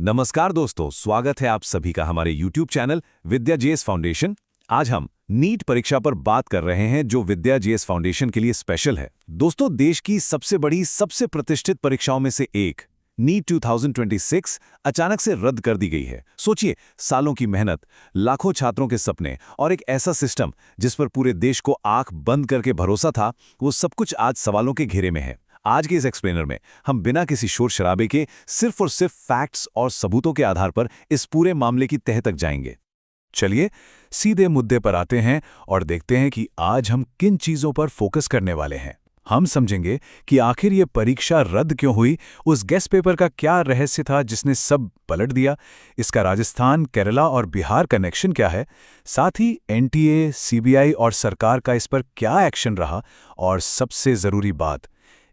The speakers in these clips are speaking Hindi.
नमस्कार दोस्तों, स्वागत है आप सभी का हमारे YouTube चैनल विद्या जीएस फाउंडेशन। आज हम नीट परीक्षा पर बात कर रहे हैं जो विद्या जीएस फाउंडेशन के लिए स्पेशल है। दोस्तों, देश की सबसे बड़ी, सबसे प्रतिष्ठित परीक्षाओं में से एक नीट 2026 अचानक से रद्द कर दी गई है। सोचिए, सालों की मेहनत, लाखों छात्रों के सपने और एक ऐसा सिस्टम जिस पर पूरे देश को आंख बंद करके भरोसा था, वो सब कुछ आज सवालों के घेरे में है। आज के इस एक्सप्लेनर में हम बिना किसी शोर शराबे के सिर्फ और सिर्फ फैक्ट्स और सबूतों के आधार पर इस पूरे मामले की तह तक जाएंगे। चलिए सीधे मुद्दे पर आते हैं और देखते हैं कि आज हम किन चीजों पर फोकस करने वाले हैं। हम समझेंगे कि आखिर ये परीक्षा रद्द क्यों हुई, उस गेस्ट पेपर का क्या रहस्य था जिसने सब पलट दिया, इसका राजस्थान, केरला और बिहार कनेक्शन क्या है, साथ ही एनटीए, सीबीआई और सरकार का इस पर क्या एक्शन रहा, और सबसे जरूरी बात,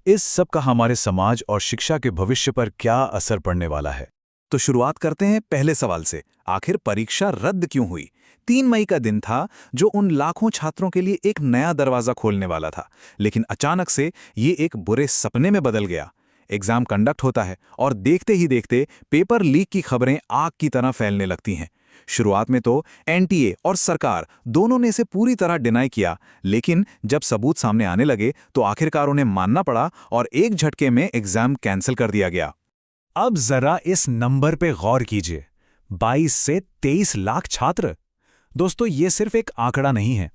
इस सब का हमारे समाज और शिक्षा के भविष्य पर क्या असर पड़ने वाला है। तो शुरुआत करते हैं पहले सवाल से। आखिर परीक्षा रद्द क्यों हुई? 3 मई का दिन था जो उन लाखों छात्रों के लिए एक नया दरवाजा खोलने वाला था, लेकिन अचानक से ये एक बुरे सपने में बदल गया। एग्जाम कंडक्ट होता है और देखते ही देखते पेपर लीक की खबरें आग की तरह फैलने लगती हैं। शुरुआत में तो एनटीए और सरकार दोनों ने इसे पूरी तरह डिनाई किया, लेकिन जब सबूत सामने आने लगे तो आखिरकार उन्हें मानना पड़ा और एक झटके में एग्जाम कैंसिल कर दिया गया। अब जरा इस नंबर पे गौर कीजिए, 22 से 23 लाख छात्र। दोस्तों, ये सिर्फ एक आंकड़ा नहीं है,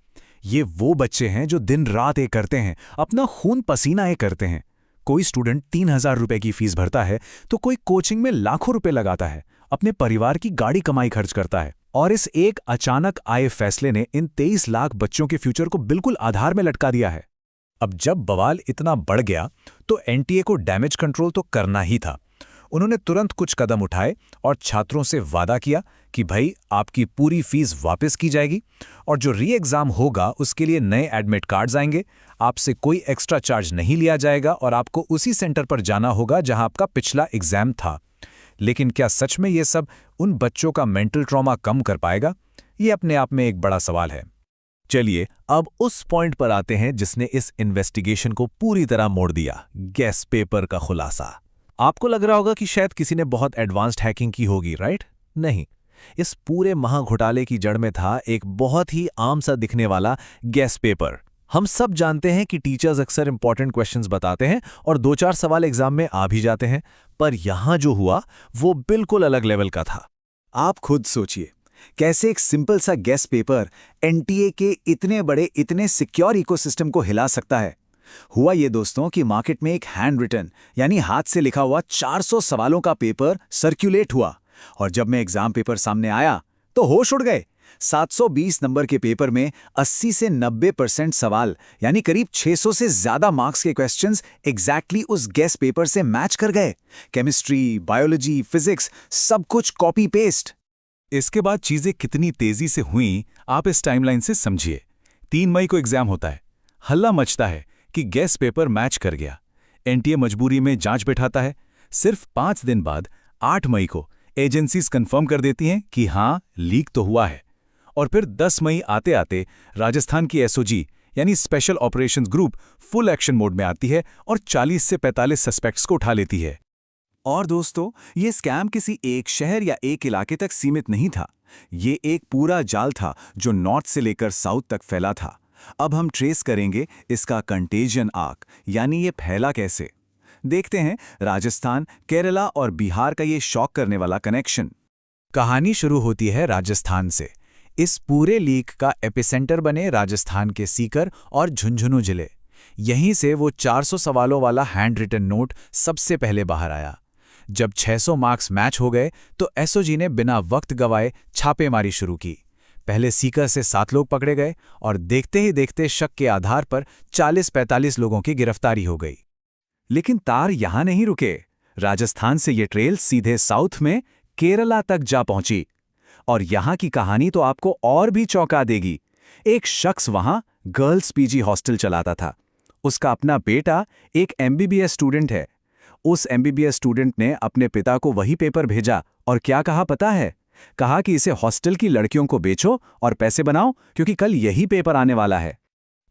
ये वो बच्चे हैं जो दिन रात एक करते हैं, अपना खून पसीना एक करते हैं। कोई स्टूडेंट 3,000 रुपए की फीस भरता है तो कोई कोचिंग में लाखों रुपए लगाता है, अपने परिवार की गाड़ी कमाई खर्च करता है, और इस एक अचानक आए फैसले ने इन 23 लाख बच्चों के फ्यूचर को बिल्कुल आधार में लटका दिया है। अब जब बवाल इतना बढ़ गया तो एनटीए को डैमेज कंट्रोल तो करना ही था। उन्होंने तुरंत कुछ कदम उठाए और छात्रों से वादा किया कि भाई, आपकी पूरी फीस वापस की जाएगी और जो री एग्जाम होगा उसके लिए नए एडमिट कार्ड्स आएंगे, आपसे कोई एक्स्ट्रा चार्ज नहीं लिया जाएगा और आपको उसी सेंटर पर जाना होगा जहां आपका पिछला एग्जाम था। लेकिन क्या सच में ये सब उन बच्चों का मेंटल ट्रॉमा कम कर पाएगा? ये अपने आप में एक बड़ा सवाल है। चलिए अब उस पॉइंट पर आते हैं जिसने इस इन्वेस्टिगेशन को पूरी तरह मोड़ दिया, गेस्ट पेपर का खुलासा। आपको लग रहा होगा कि शायद किसी ने बहुत एडवांस्ड हैकिंग की होगी, राइट? नहीं, इस पूरे महाघोटाले की जड़ में था एक बहुत ही आम सा दिखने वाला गेस्ट पेपर। हम सब जानते हैं कि टीचर्स अक्सर इंपॉर्टेंट क्वेश्चंस बताते हैं और 2-4 सवाल एग्जाम में आ भी जाते हैं, पर यहां जो हुआ वो बिल्कुल अलग लेवल का था। आप खुद सोचिए, कैसे एक सिंपल सा गेस्ट पेपर एनटीए के इतने बड़े, इतने सिक्योर इकोसिस्टम को हिला सकता है। हुआ ये दोस्तों कि मार्केट में एक हैंड रिटन यानी हाथ से लिखा हुआ 400 सवालों का पेपर सर्कुलेट हुआ, और जब मैं एग्जाम पेपर सामने आया तो होश उड़ गए। 720 नंबर के पेपर में 80 से 90% सवाल यानी करीब 600 से ज्यादा मार्क्स के क्वेश्चंस एग्जैक्टली उस गेस्ट पेपर से मैच कर गए। केमिस्ट्री, बायोलॉजी, फिजिक्स, सब कुछ कॉपी पेस्ट। इसके बाद चीजें कितनी तेजी से हुई आप इस टाइमलाइन से समझिए। 3 मई को एग्जाम होता है, हल्ला मचता है कि गेस्ट पेपर मैच कर गया। एनटीए मजबूरी में जांच बैठाता है। सिर्फ 5 दिन बाद 8 मई को एजेंसीज कंफर्म कर देती हैं कि हां, लीक तो हुआ है। और फिर 10 मई आते आते राजस्थान की एसओजी यानी special operations group full action mode में आती है और 40 से 45 सस्पेक्ट्स को उठा लेती है। और दोस्तों, ये स्कैम किसी एक शहर या एक इलाके तक सीमित नहीं था। ये एक पूरा जाल था जो नॉर्थ से लेकर साउथ तक फैला था। अब हम ट्रेस करेंगे इसका कंटेजियन आर्क, यानी ये फैला कैसे। देखते हैं राजस्थान, केरला और बिहार का ये शॉक करने वाला कनेक्शन। कहानी शुरू होती है राजस्थान से। इस पूरे लीक का एपिसेंटर बने राजस्थान के सीकर और झुंझुनू जिले। यहीं से वो 400 सवालों वाला हैंड रिटन नोट सबसे पहले बाहर आया। जब 600 मार्क्स मैच हो गए तो एसओजी ने बिना वक्त गवाए छापेमारी शुरू की। पहले सीकर से 7 लोग पकड़े गए और देखते ही देखते शक के आधार पर 40-45 लोगों की गिरफ्तारी हो गई। लेकिन तार यहां नहीं रुके। राजस्थान से ये ट्रेल सीधे साउथ में केरला तक जा पहुंची, और यहां की कहानी तो आपको और भी चौंका देगी। एक शख्स वहां गर्ल्स पीजी हॉस्टल चलाता था। उसका अपना बेटा एक एमबीबीएस स्टूडेंट है। उस एमबीबीएस स्टूडेंट ने अपने पिता को वही पेपर भेजा और क्या कहा पता है? कहा कि इसे हॉस्टल की लड़कियों को बेचो और पैसे बनाओ, क्योंकि कल यही पेपर आने वाला है।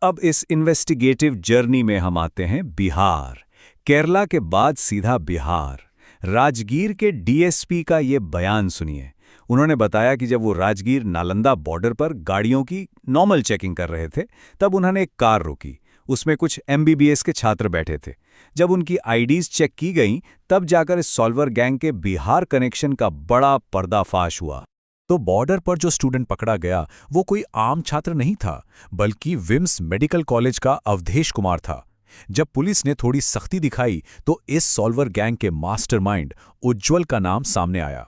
अब इस इन्वेस्टिगेटिव जर्नी में हम आते हैं बिहार। केरला के बाद सीधा बिहार। राजगीर के डीएसपी का ये बयान सुनिए। उन्होंने बताया कि जब वो राजगीर नालंदा बॉर्डर पर गाड़ियों की नॉर्मल चेकिंग कर रहे थे, तब उन्होंने एक कार रोकी। उसमें कुछ एमबीबीएस के छात्र बैठे थे। जब उनकी आईडीज चेक की गईं, तब जाकर इस सॉल्वर गैंग के बिहार कनेक्शन का बड़ा पर्दाफाश हुआ। तो बॉर्डर पर जो स्टूडेंट पकड़ा गया वो कोई आम छात्र नहीं था, बल्कि विम्स मेडिकल कॉलेज का अवधेश कुमार था। जब पुलिस ने थोड़ी सख्ती दिखाई तो इस सॉल्वर गैंग के मास्टरमाइंड उज्ज्वल का नाम सामने आया।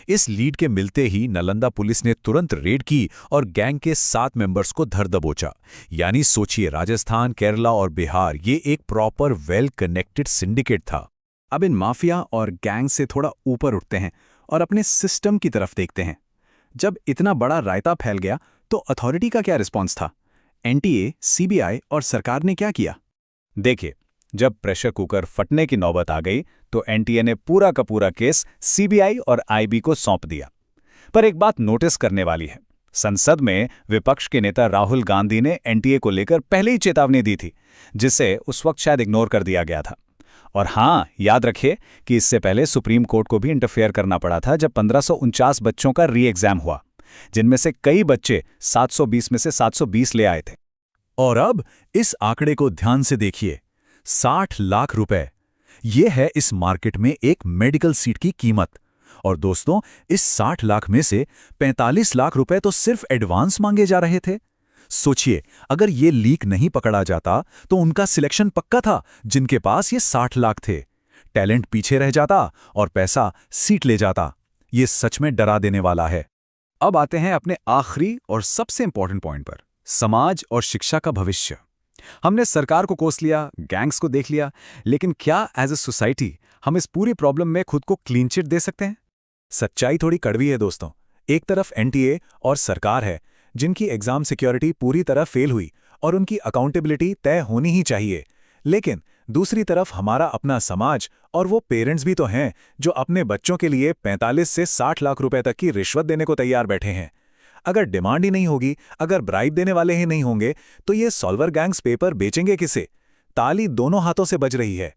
इस लीड के मिलते ही नालंदा पुलिस ने तुरंत रेड की और गैंग के 7 मेंबर्स को धर दबोचा। यानी सोचिए, राजस्थान, केरला और बिहार, ये एक प्रॉपर वेल कनेक्टेड सिंडिकेट था। अब इन माफिया और गैंग से थोड़ा ऊपर उठते हैं और अपने सिस्टम की तरफ देखते हैं। जब इतना बड़ा रायता फैल गया तो अथॉरिटी का क्या रिस्पॉन्स था? एनटीए, सीबीआई और सरकार ने क्या किया? देखिए, जब प्रेशर कुकर फटने की नौबत आ गई तो एनटीए ने पूरा का पूरा केस सीबीआई और आईबी को सौंप दिया। पर एक बात नोटिस करने वाली है, संसद में विपक्ष के नेता राहुल गांधी ने एनटीए को लेकर पहले ही चेतावनी दी थी, जिसे उस वक्त शायद इग्नोर कर दिया गया था। और हाँ, याद रखिए कि इससे पहले सुप्रीम कोर्ट को भी इंटरफेयर करना पड़ा था जब 1549 बच्चों का री एग्जाम हुआ, जिनमें से कई बच्चे 720 में से 720 ले आए थे। और अब इस आंकड़े को ध्यान से देखिए, 60 लाख रुपए। ये है इस मार्केट में एक मेडिकल सीट की कीमत। और दोस्तों, इस 60 लाख में से 45 लाख रुपए तो सिर्फ एडवांस मांगे जा रहे थे। सोचिए, अगर ये लीक नहीं पकड़ा जाता तो उनका सिलेक्शन पक्का था जिनके पास ये 60 लाख थे। टैलेंट पीछे रह जाता और पैसा सीट ले जाता। ये सच में डरा देने वाला है। अब आते हैं अपने आखिरी और सबसे इंपॉर्टेंट पॉइंट पर, समाज और शिक्षा का भविष्य। हमने सरकार को कोस लिया, गैंग्स को देख लिया, लेकिन क्या एज ए सोसाइटी हम इस पूरी प्रॉब्लम में खुद को क्लीन चिट दे सकते हैं? सच्चाई थोड़ी कड़वी है दोस्तों। एक तरफ एनटीए और सरकार है जिनकी एग्जाम सिक्योरिटी पूरी तरह फेल हुई और उनकी अकाउंटेबिलिटी तय होनी ही चाहिए, लेकिन दूसरी तरफ हमारा अपना समाज और वो पेरेंट्स भी तो हैं जो अपने बच्चों के लिए 45 से 60 लाख रुपए तक की रिश्वत देने को तैयार बैठे हैं। अगर डिमांड ही नहीं होगी, अगर ब्राइब देने वाले ही नहीं होंगे, तो ये सॉल्वर गैंग्स पेपर बेचेंगे किसे? ताली दोनों हाथों से बज रही है।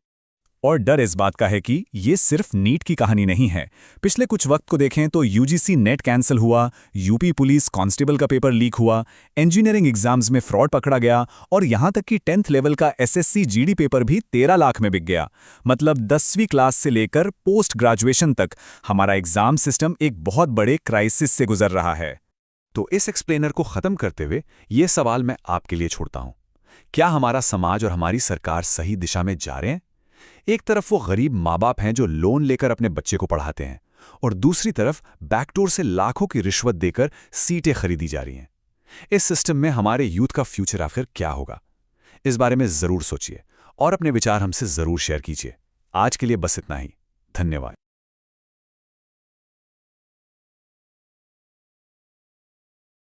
और डर इस बात का है कि ये सिर्फ नीट की कहानी नहीं है। पिछले कुछ वक्त को देखें तो यूजीसी नेट कैंसिल हुआ, यूपी पुलिस कांस्टेबल का पेपर लीक हुआ, इंजीनियरिंग एग्जाम्स में फ्रॉड पकड़ा गया और यहां तक कि 10th लेवल का एसएससी जीडी पेपर भी 13 लाख में बिक गया। मतलब 10वीं क्लास से लेकर पोस्ट ग्रेजुएशन तक हमारा एग्जाम सिस्टम एक बहुत बड़े क्राइसिस से गुजर रहा है। तो इस एक्सप्लेनर को खत्म करते हुए ये सवाल मैं आपके लिए छोड़ता हूं, क्या हमारा समाज और हमारी सरकार सही दिशा में जा रहे हैं? एक तरफ वो गरीब माँ बाप हैं जो लोन लेकर अपने बच्चे को पढ़ाते हैं और दूसरी तरफ बैकडोर से लाखों की रिश्वत देकर सीटें खरीदी जा रही हैं। इस सिस्टम में हमारे यूथ का फ्यूचर आखिर क्या होगा? इस बारे में जरूर सोचिए और अपने विचार हमसे जरूर शेयर कीजिए। आज के लिए बस इतना ही। धन्यवाद।